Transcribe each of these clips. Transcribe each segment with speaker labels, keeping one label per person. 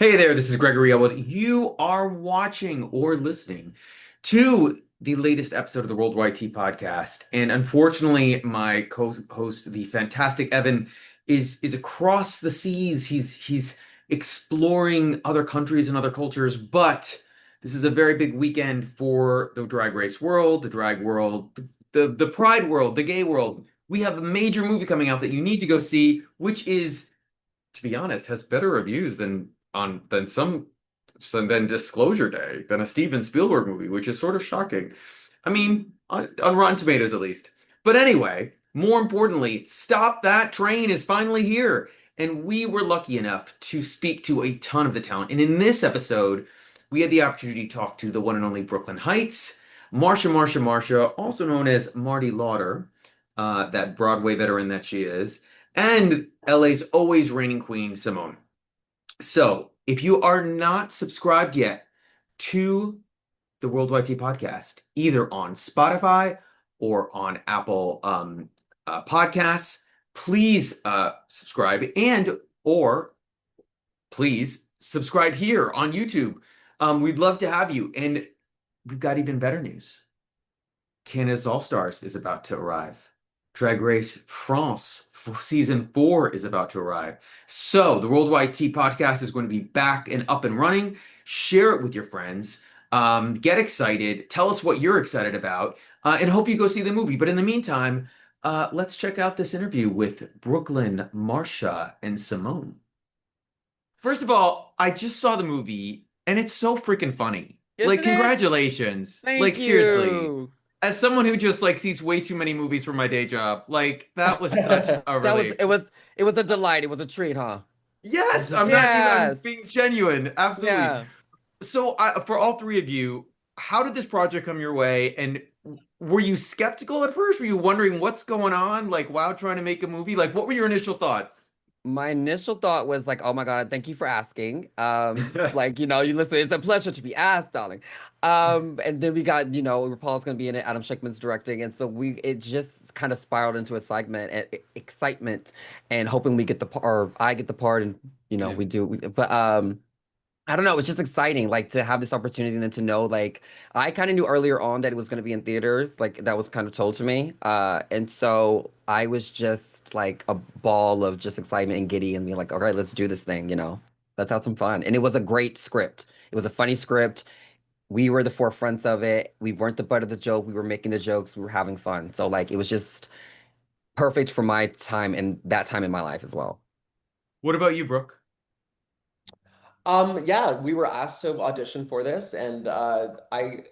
Speaker 1: Hey there, this is Gregory Elwood. You are watching or listening to the latest episode of the Worldwide Tea podcast. And unfortunately, my co-host, the fantastic Evan, is across the seas. He's exploring other countries and other cultures, but this is a very big weekend for the drag race world, the drag world, the pride world, the gay world. We have a major movie coming out that you need to go see, which is, to be honest, has better reviews than Disclosure Day, than a Steven Spielberg movie, which is sort of shocking. I mean, on Rotten Tomatoes at least. But anyway, more importantly, Stop That Train is finally here. And we were lucky enough to speak to a ton of the talent. And in this episode, we had the opportunity to talk to the one and only Brooke Lynn Hytes, Marcia Marcia Marcia, also known as Marty Lauder, that Broadway veteran that she is, and LA's always reigning queen, Symone. So, if you are not subscribed yet to the Worldwide Tea Podcast, either on Spotify or on Apple Podcasts, please subscribe, and or please subscribe here on YouTube. We'd love to have you. And we've got even better news. Canada's All Stars is about to arrive. Drag Race France season 4 is about to arrive. So the Worldwide Tea podcast is going to be back and up and running. Share it with your friends. Get excited. Tell us what you're excited about, and hope you go see the movie. But in the meantime, let's check out this interview with Brooke Lynn, Marcia, and Symone. First of all, I just saw the movie, and it's so freaking funny. Like,
Speaker 2: Isn't it?
Speaker 1: congratulations. Like,
Speaker 2: Thank
Speaker 1: seriously.
Speaker 2: you.
Speaker 1: As someone who just like sees way too many movies for my day job, like that was such a
Speaker 2: That was
Speaker 1: relief.
Speaker 2: it was a delight. It was a treat, huh?
Speaker 1: Yes, I'm
Speaker 2: Yes.
Speaker 1: being genuine. Absolutely.
Speaker 2: Yeah.
Speaker 1: So, for all three of you, how did this project come your way? And were you skeptical at first? Were you wondering what's going on? Like, wow, trying to make a movie? Like, what were your initial thoughts?
Speaker 2: My initial thought was like, oh my God, thank you for asking. You listen, it's a pleasure to be asked, darling. And then we got, RuPaul's gonna be in it, Adam Shankman's directing, and so it just kind of spiraled into excitement and excitement and hoping we get the part, or I get the part, and
Speaker 1: Yeah.
Speaker 2: but I don't know. It's just exciting, like to have this opportunity and then to know, like, I kind of knew earlier on that it was going to be in theaters, like that was kind of told to me. And so I was just like a ball of just excitement and giddy and being like, all right, let's do this thing. Let's have some fun. And it was a great script. It was a funny script. We were the forefronts of it. We weren't the butt of the joke. We were making the jokes. We were having fun. So like, it was just perfect for my time and that time in my life as well.
Speaker 1: What about you, Brooke?
Speaker 3: Yeah, we were asked to audition for this, and I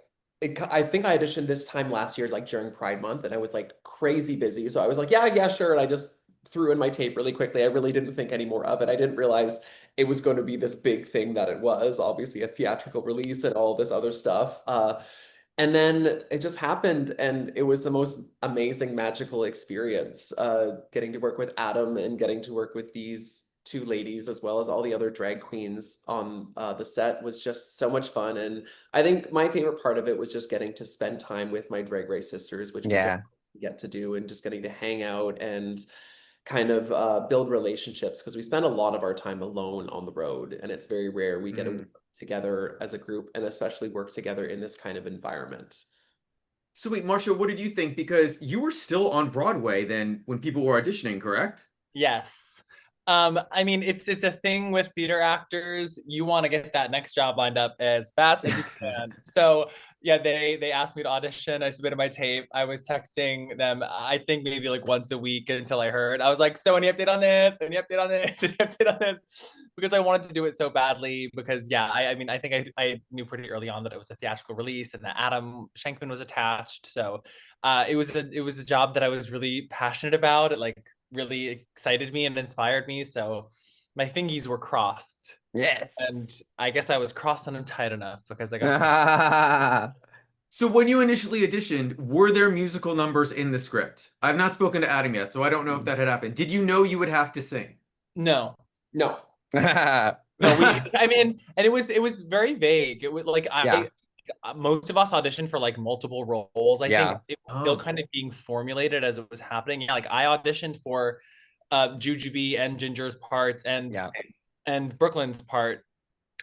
Speaker 3: think I auditioned this time last year, like during Pride Month, and I was like crazy busy. So I was like, yeah, yeah, sure. And I just threw in my tape really quickly. I really didn't think any more of it. I didn't realize it was going to be this big thing that it was, obviously a theatrical release and all this other stuff. And then it just happened, and it was the most amazing, magical experience, getting to work with Adam and getting to work with these two ladies as well as all the other drag queens on the set was just so much fun. And I think my favorite part of it was just getting to spend time with my drag race sisters, which we don't
Speaker 2: Yeah.
Speaker 3: get to do, and just getting to hang out and kind of build relationships because we spend a lot of our time alone on the road, and it's very rare we get to work together as a group and especially work together in this kind of environment.
Speaker 1: So wait, Marcia, what did you think? Because you were still on Broadway then when people were auditioning, correct?
Speaker 4: Yes. I mean, it's a thing with theater actors. You want to get that next job lined up as fast as you can. So yeah, they asked me to audition. I submitted my tape. I was texting them, I think maybe like once a week until I heard. I was like, so any update on this? Any update on this? Any update on this? Because I wanted to do it so badly. Because yeah, I mean, I think I knew pretty early on that it was a theatrical release and that Adam Shankman was attached. So it was a job that I was really passionate about. It like really excited me and inspired me. So my fingies were crossed. And
Speaker 2: Yes.
Speaker 4: I guess I was crossing them tight enough because I got some.
Speaker 1: So when you initially auditioned, were there musical numbers in the script? I've not spoken to Adam yet, so I don't know if that had happened. Did you know you would have to sing?
Speaker 4: No.
Speaker 3: No.
Speaker 4: No, I mean, and it was very vague. It was like
Speaker 2: Yeah.
Speaker 4: most of us auditioned for like multiple roles. I
Speaker 2: Yeah.
Speaker 4: think it was still
Speaker 1: Oh.
Speaker 4: kind of being formulated as it was happening. Yeah, like I auditioned for Jujubee and Ginger's parts
Speaker 2: Yeah.
Speaker 4: and Brooklyn's part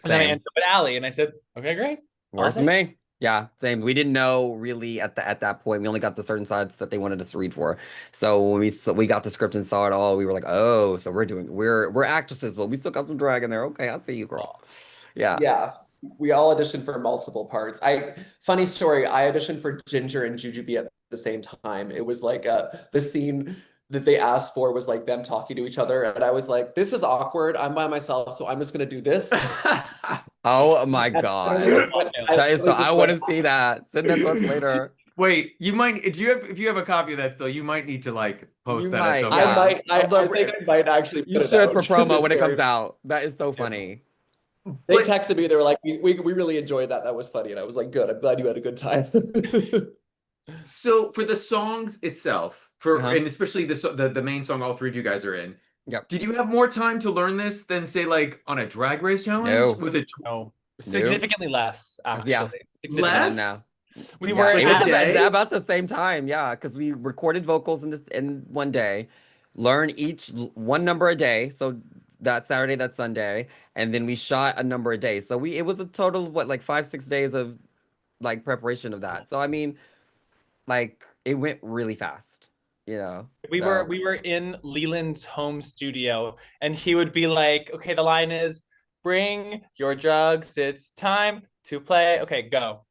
Speaker 4: And then I
Speaker 2: Same.
Speaker 4: ended up at Allie, and I said, okay, great. I'll
Speaker 2: Works for
Speaker 4: take it.
Speaker 2: me. Yeah, same. We didn't know really at that point. We only got the certain sides that they wanted us to read for. So when we got the script and saw it all, we were like, oh, so we're actresses, but we still got some drag in there. Okay, I see you, girl. Yeah.
Speaker 3: Yeah. We all auditioned for multiple parts. Funny story, I auditioned for Ginger and Jujubee at the same time. It was like the scene that they asked for was like them talking to each other. And I was like, this is awkward. I'm by myself, so I'm just gonna do this.
Speaker 2: Oh my
Speaker 3: And literally,
Speaker 2: God.
Speaker 3: I
Speaker 2: That is so
Speaker 3: literally
Speaker 2: I
Speaker 3: just
Speaker 2: want
Speaker 3: went,
Speaker 2: to see that. Send that to us later.
Speaker 1: Wait, you might, do you have, if you have a copy of that still, you might need to like post
Speaker 2: You
Speaker 1: that at
Speaker 2: might,
Speaker 1: some
Speaker 3: I
Speaker 2: yeah.
Speaker 1: point.
Speaker 3: might,
Speaker 2: Although
Speaker 3: I think I might actually
Speaker 2: you
Speaker 3: put it
Speaker 2: should
Speaker 3: out
Speaker 2: for
Speaker 3: because
Speaker 2: promo
Speaker 3: it's
Speaker 2: when it comes
Speaker 3: very,
Speaker 2: out. That is so
Speaker 3: yeah.
Speaker 2: funny.
Speaker 3: They
Speaker 1: But
Speaker 3: texted me, they were like, we really enjoyed that. That was funny. And I was like, good, I'm glad you had a good time.
Speaker 1: so for the songs itself, for
Speaker 2: Uh-huh.
Speaker 1: and especially the main song all three of you guys are in,
Speaker 2: Yep.
Speaker 1: did you have more time to learn this than say like on a drag race challenge?
Speaker 2: No.
Speaker 1: Was it
Speaker 4: No,
Speaker 2: No.
Speaker 4: significantly less,
Speaker 2: Yeah.
Speaker 4: actually. Significantly.
Speaker 2: None
Speaker 1: less?
Speaker 2: now.
Speaker 4: We
Speaker 2: Yeah,
Speaker 4: were
Speaker 2: it
Speaker 1: Like
Speaker 2: was
Speaker 1: a
Speaker 4: at,
Speaker 1: day?
Speaker 2: about the same time. Yeah, because we recorded vocals in one day, learn one number a day. So that Saturday, that Sunday, and then we shot a number a day. So it was a total of what, like 5, 6 days of like preparation of that. So I mean, like it went really fast, you know. So
Speaker 4: we were in Leland's home studio, and he would be like, okay, the line is, bring your drugs, it's time to play. Okay, go.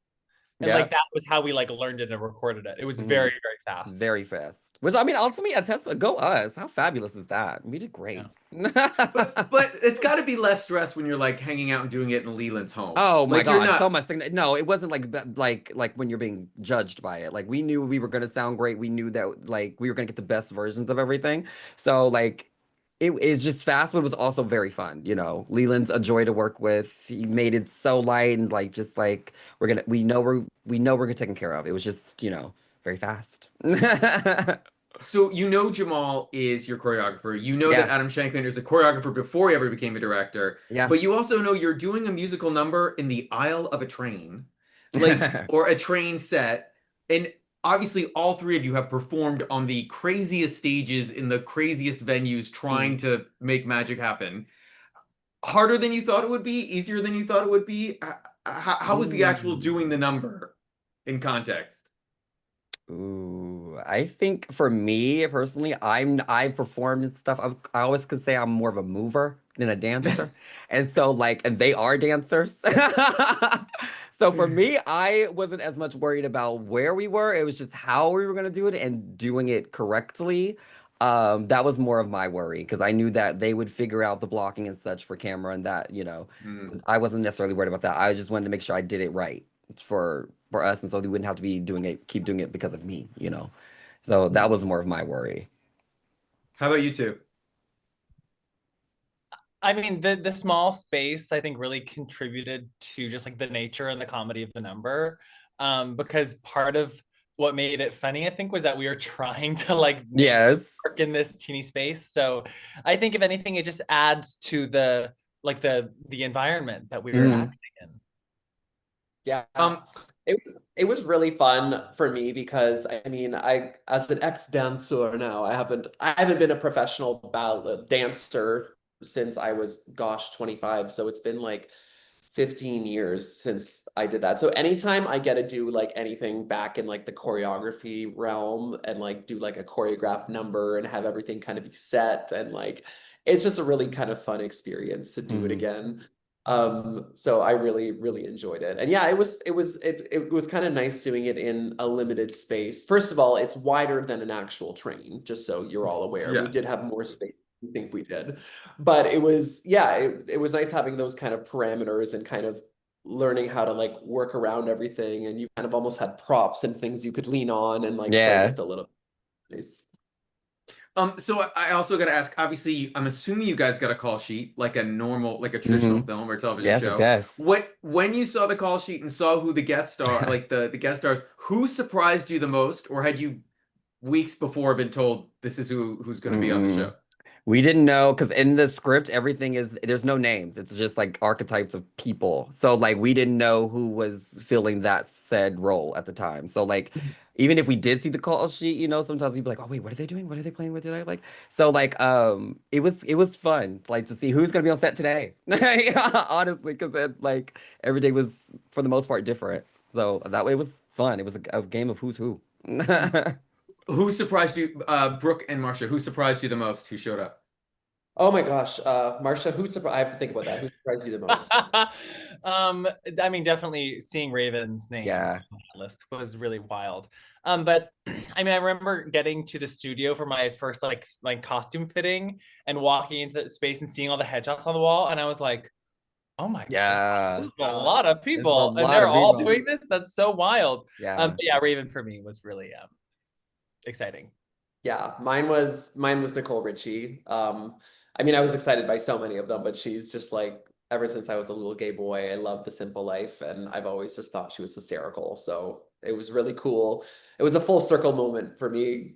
Speaker 4: And
Speaker 2: yeah.
Speaker 4: like that was how we like learned it and recorded it. It was
Speaker 2: Mhm.
Speaker 4: very, very fast.
Speaker 2: Very fast. Which I mean, ultimately, a test. Go us! How fabulous is that? We did
Speaker 4: Yeah.
Speaker 2: great.
Speaker 1: But it's got to be less stress when you're like hanging out and doing it in Leland's home.
Speaker 2: Oh my
Speaker 1: Like you're
Speaker 2: God, so
Speaker 1: not.
Speaker 2: much. No, it wasn't like when you're being judged by it. Like we knew we were gonna sound great. We knew that like we were gonna get the best versions of everything. So like it is just fast, but it was also very fun. You know, Leland's a joy to work with. He made it so light and like just like we know we're taken care of. It was just very fast.
Speaker 1: So you know Jamal is your choreographer. You know that
Speaker 2: Yeah,
Speaker 1: Adam Shankman is a choreographer before he ever became a director.
Speaker 2: yeah.
Speaker 1: But you also know you're doing a musical number in the aisle of a train, like or a train set. And obviously all three of you have performed on the craziest stages in the craziest venues trying
Speaker 2: Mm.
Speaker 1: to make magic happen. Harder than you thought it would be, easier than you thought it would be. How was the actual doing
Speaker 2: Ooh.
Speaker 1: the number in context?
Speaker 2: Ooh, I think for me personally, I performed and stuff. I always could say I'm more of a mover than a dancer, and so and they are dancers. So for me, I wasn't as much worried about where we were. It was just how we were gonna do it and doing it correctly. That was more of my worry because I knew that they would figure out the blocking and such for camera, and that
Speaker 1: Hmm.
Speaker 2: I wasn't necessarily worried about that. I just wanted to make sure I did it right for us, and so they wouldn't have to keep doing it because of me. So that was more of my worry.
Speaker 1: How about you two?
Speaker 4: I mean, the small space I think really contributed to just like the nature and the comedy of the number. Because part of what made it funny, I think, was that we were trying to like make it
Speaker 2: Yes.
Speaker 4: work in this teeny space. So I think if anything, it just adds to the environment that we were
Speaker 2: Hmm.
Speaker 4: acting in.
Speaker 3: Yeah.
Speaker 1: Um,
Speaker 3: It was really fun for me because I mean I as an ex-dancer now I haven't been a professional ballet dancer since I was, gosh, 25, so it's been like 15 years since I did that. So anytime I get to do like anything back in like the choreography realm and like do like a choreographed number and have everything kind of be set and like it's just a really kind of fun experience to do it
Speaker 2: Hmm.
Speaker 3: again. So I really, really enjoyed it. And yeah, it was kind of nice doing it in a limited space. First of all, it's wider than an actual train, just so you're all aware. We did
Speaker 1: yes.
Speaker 3: have more space than we think we did. But it was, yeah, it was nice having those kind of parameters and kind of learning how to like work around everything. And you kind of almost had props and things you could lean on and like play
Speaker 2: Yeah.
Speaker 3: with a little bit. Nice.
Speaker 1: So I also got to ask, obviously, I'm assuming you guys got a call sheet, like a normal, like a traditional
Speaker 2: Hmm.
Speaker 1: film or television
Speaker 2: Yes, yes,
Speaker 1: show.
Speaker 2: yes.
Speaker 1: When you saw the call sheet and saw who the guest star, like the guest stars, who surprised you the most, or had you weeks before been told this is who's going to be on the show?
Speaker 2: Mm-mm. We didn't know because in the script, everything is there's no names. It's just like archetypes of people. So like we didn't know who was filling that said role at the time. So like even if we did see the call sheet, sometimes we'd be like, oh wait, what are they doing? What are they playing with today? Like so like it was fun like to see who's gonna be on set today. Honestly, because like every day was for the most part different. So that way it was fun. It was a game of who's who.
Speaker 1: Who surprised you, Brooke and Marcia? Who surprised you the most? Who showed up?
Speaker 3: Oh my gosh, Marcia, who surprised? I have to think about that. Who surprised you the most?
Speaker 4: I mean, definitely seeing Raven's name
Speaker 2: Yeah.
Speaker 4: on that list was really wild. But I mean, I remember getting to the studio for my first like costume fitting and walking into that space and seeing all the headshots on the wall, and I was like, oh my God, this is
Speaker 2: Yes.
Speaker 4: a lot of
Speaker 2: It's a
Speaker 4: people, and
Speaker 2: lot
Speaker 4: they're
Speaker 2: of
Speaker 4: all
Speaker 2: people.
Speaker 4: doing this. That's so wild.
Speaker 2: Yeah.
Speaker 4: But yeah, Raven for me was really exciting.
Speaker 3: Yeah, mine was Nicole Richie. I mean, I was excited by so many of them, but she's just like ever since I was a little gay boy, I love the simple life, and I've always just thought she was hysterical. So it was really cool. It was a full circle moment for me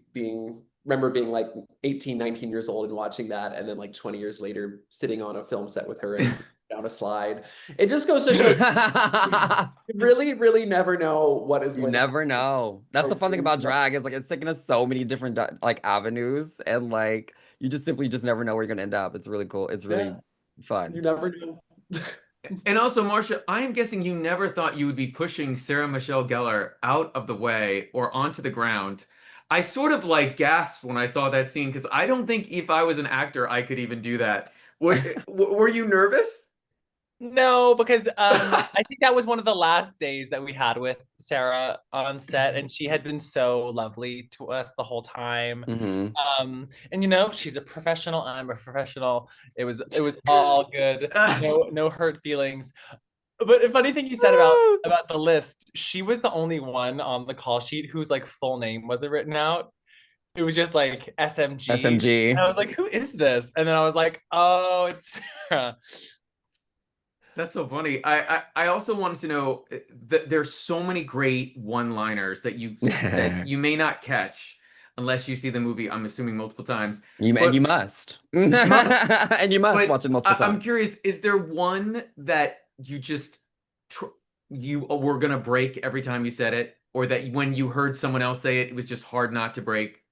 Speaker 3: remember being like 18, 19 years old and watching that, and then like 20 years later sitting on a film set with her and down a slide. It just goes to show you really, really never know what is
Speaker 2: You
Speaker 3: going to
Speaker 2: never know. That's the fun thing about
Speaker 3: happen.
Speaker 2: drag is like it's taking us so many different like avenues and like you just simply just never know where you're gonna end up. It's really cool. It's really
Speaker 3: Yeah, you
Speaker 2: fun.
Speaker 3: never know.
Speaker 1: And also, Marcia, I am guessing you never thought you would be pushing Sarah Michelle Gellar out of the way or onto the ground. I sort of like gasped when I saw that scene because I don't think if I was an actor I could even do that. Were you nervous?
Speaker 4: No, because I think that was one of the last days that we had with Sarah on set, and she had been so lovely to us the whole time.
Speaker 2: Hmm.
Speaker 4: And she's a professional, I'm a professional. It was all good. No hurt feelings. But a funny thing you said about the list, she was the only one on the call sheet whose like full name wasn't written out. It was just like SMG. And
Speaker 2: SMG.
Speaker 4: I was like, who is this? And then I was like, oh, it's Sarah.
Speaker 1: That's so funny. I also wanted to know that there's so many great one-liners that you may not catch unless you see the movie, I'm assuming multiple times.
Speaker 2: And you
Speaker 1: But
Speaker 2: must.
Speaker 1: must.
Speaker 2: And you must
Speaker 1: But
Speaker 2: watch it multiple
Speaker 1: I'm
Speaker 2: times.
Speaker 1: curious, is there one that you just tr you were gonna break every time you said it, or that when you heard someone else say it, it was just hard not to break?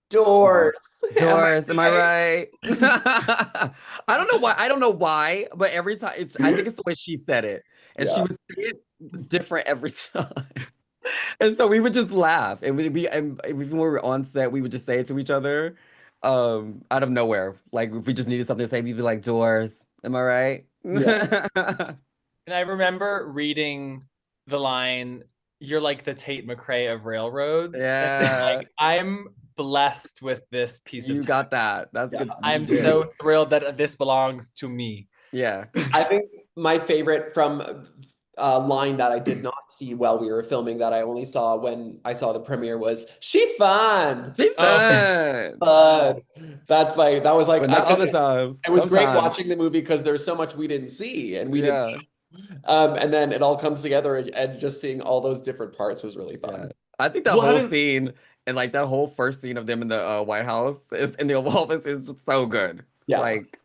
Speaker 3: Doors. Am
Speaker 2: Doris, am I
Speaker 3: I right?
Speaker 2: right? I don't know why. I don't know why, but every time I think it's the way she said it. And she
Speaker 3: Yeah.
Speaker 2: would say it different every time. And so we would just laugh. And and even when we were on set, we would just say it to each other, out of nowhere. Like if we just needed something to say, we'd be like, Doris, am I right?
Speaker 3: Yeah.
Speaker 4: And I remember reading the line, "You're like the Tate McRae of railroads," and being
Speaker 2: Yeah,
Speaker 4: like, "I'm blessed with this piece of
Speaker 2: you
Speaker 4: talent.
Speaker 2: got that. That's
Speaker 3: Yeah.
Speaker 2: good. You
Speaker 4: I'm
Speaker 2: did.
Speaker 4: so thrilled that this belongs to me."
Speaker 2: Yeah.
Speaker 3: I think my favorite from a line that I did not see while we were filming that I only saw when I saw the premiere was "She fun."
Speaker 2: She's
Speaker 4: Oh,
Speaker 2: fun.
Speaker 3: Fun. That was like
Speaker 2: But not all the
Speaker 3: it
Speaker 2: times.
Speaker 3: was great
Speaker 2: Sometimes.
Speaker 3: watching the movie because there's so much we didn't see and we didn't
Speaker 2: Yeah.
Speaker 3: and then it all comes together and just seeing all those different parts was really
Speaker 2: Yeah.
Speaker 3: fun.
Speaker 2: I think that
Speaker 1: Well,
Speaker 2: whole
Speaker 1: having
Speaker 2: scene and like that whole first scene of them in the White House is in the Oval Office is just so good.
Speaker 3: Yeah.
Speaker 2: Like,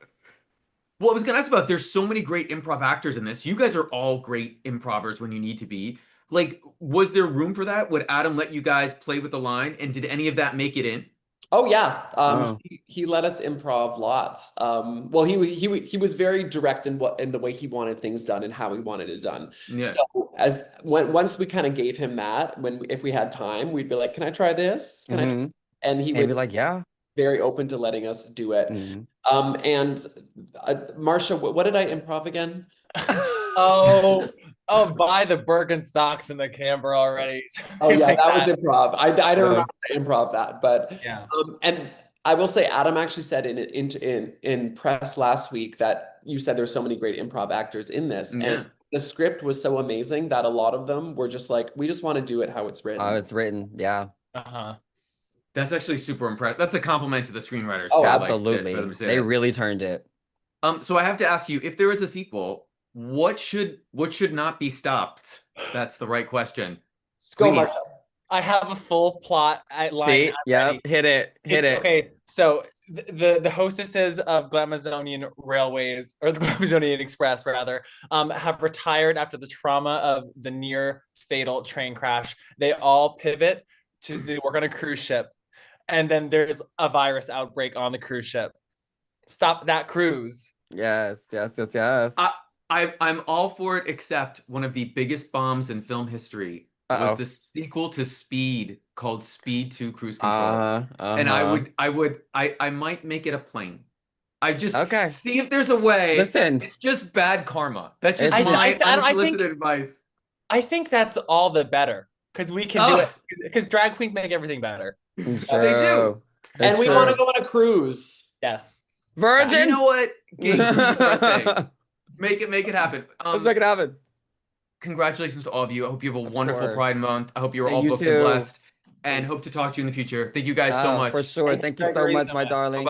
Speaker 1: Well, I was gonna ask about there's so many great improv actors in this. You guys are all great improvers when you need to be. Like, was there room for that? Would Adam let you guys play with the line? And did any of that make it in?
Speaker 3: Oh yeah.
Speaker 2: oh,
Speaker 3: He let us improv lots. Well, he was very direct in the way he wanted things done and how he wanted it done.
Speaker 1: Yeah.
Speaker 3: So once we kind of gave him that, if we had time, we'd be like, "Can I try this? Can I try?"
Speaker 2: hmm.
Speaker 3: And he
Speaker 2: And be
Speaker 3: would
Speaker 2: like, yeah.
Speaker 3: very open to letting us do it.
Speaker 2: Hmm.
Speaker 3: And Marcia, what did I improv again?
Speaker 4: Oh, buy the Birkenstocks and the camber already.
Speaker 3: Oh yeah,
Speaker 4: Like
Speaker 3: that was
Speaker 4: that.
Speaker 3: improv. I don't
Speaker 2: Yeah.
Speaker 3: remember to improv that, but
Speaker 4: Yeah.
Speaker 3: and I will say Adam actually said in press last week that you said there's so many great improv actors in this, and
Speaker 1: Yeah.
Speaker 3: the script was so amazing that a lot of them were just like, we just want to do it how it's written.
Speaker 2: It's written. Yeah.
Speaker 4: Uh-huh.
Speaker 1: That's actually super impressive. That's a compliment to the screenwriters
Speaker 3: Oh,
Speaker 1: too, like
Speaker 3: absolutely.
Speaker 1: for them to say
Speaker 2: They
Speaker 1: that.
Speaker 2: really turned it.
Speaker 1: So I have to ask you, if there is a sequel, what should not be stopped? That's the right question.
Speaker 3: Go,
Speaker 1: Please.
Speaker 3: Marcia.
Speaker 4: I have a full plot line
Speaker 2: See? Yeah.
Speaker 4: ready.
Speaker 2: Hit it. Hit
Speaker 4: It's
Speaker 2: it.
Speaker 4: okay. So the hostesses of Glamazonian Railways, or the Glamazonian Express rather, have retired after the trauma of the near fatal train crash. They all pivot to they work on a cruise ship, and then there's a virus outbreak on the cruise ship. Stop that cruise.
Speaker 2: Yes, yes, yes, yes.
Speaker 1: I'm all for it, except one of the biggest bombs in film history was
Speaker 2: Uh-oh.
Speaker 1: the sequel to Speed called Speed 2 Cruise Control. And I might make it a plane. I just
Speaker 2: Okay.
Speaker 1: see if there's a way.
Speaker 2: Listen.
Speaker 1: It's just bad karma. That's just
Speaker 2: It's
Speaker 1: my
Speaker 4: just- I think-
Speaker 1: unsolicited advice.
Speaker 4: I think that's all the better because we can do it because drag queens make everything better.
Speaker 2: It's
Speaker 1: They do.
Speaker 2: true.
Speaker 3: And
Speaker 2: It's
Speaker 3: we
Speaker 2: true.
Speaker 3: want to go on a cruise.
Speaker 4: Yes.
Speaker 2: Virgin.
Speaker 1: You know what? Gay cruises are a thing. Make it happen.
Speaker 2: Let's make it happen.
Speaker 1: Congratulations to all of you. I hope you have a
Speaker 2: Of
Speaker 1: wonderful
Speaker 2: course.
Speaker 1: Pride Month. I hope you're
Speaker 2: Yeah,
Speaker 1: all
Speaker 2: you
Speaker 1: booked
Speaker 2: too.
Speaker 1: and blessed, and hope to talk to you in the future. Thank you guys so much.
Speaker 2: For sure. Thank you so
Speaker 4: Gregory,
Speaker 2: much,
Speaker 4: so
Speaker 2: my
Speaker 4: much.
Speaker 2: darling.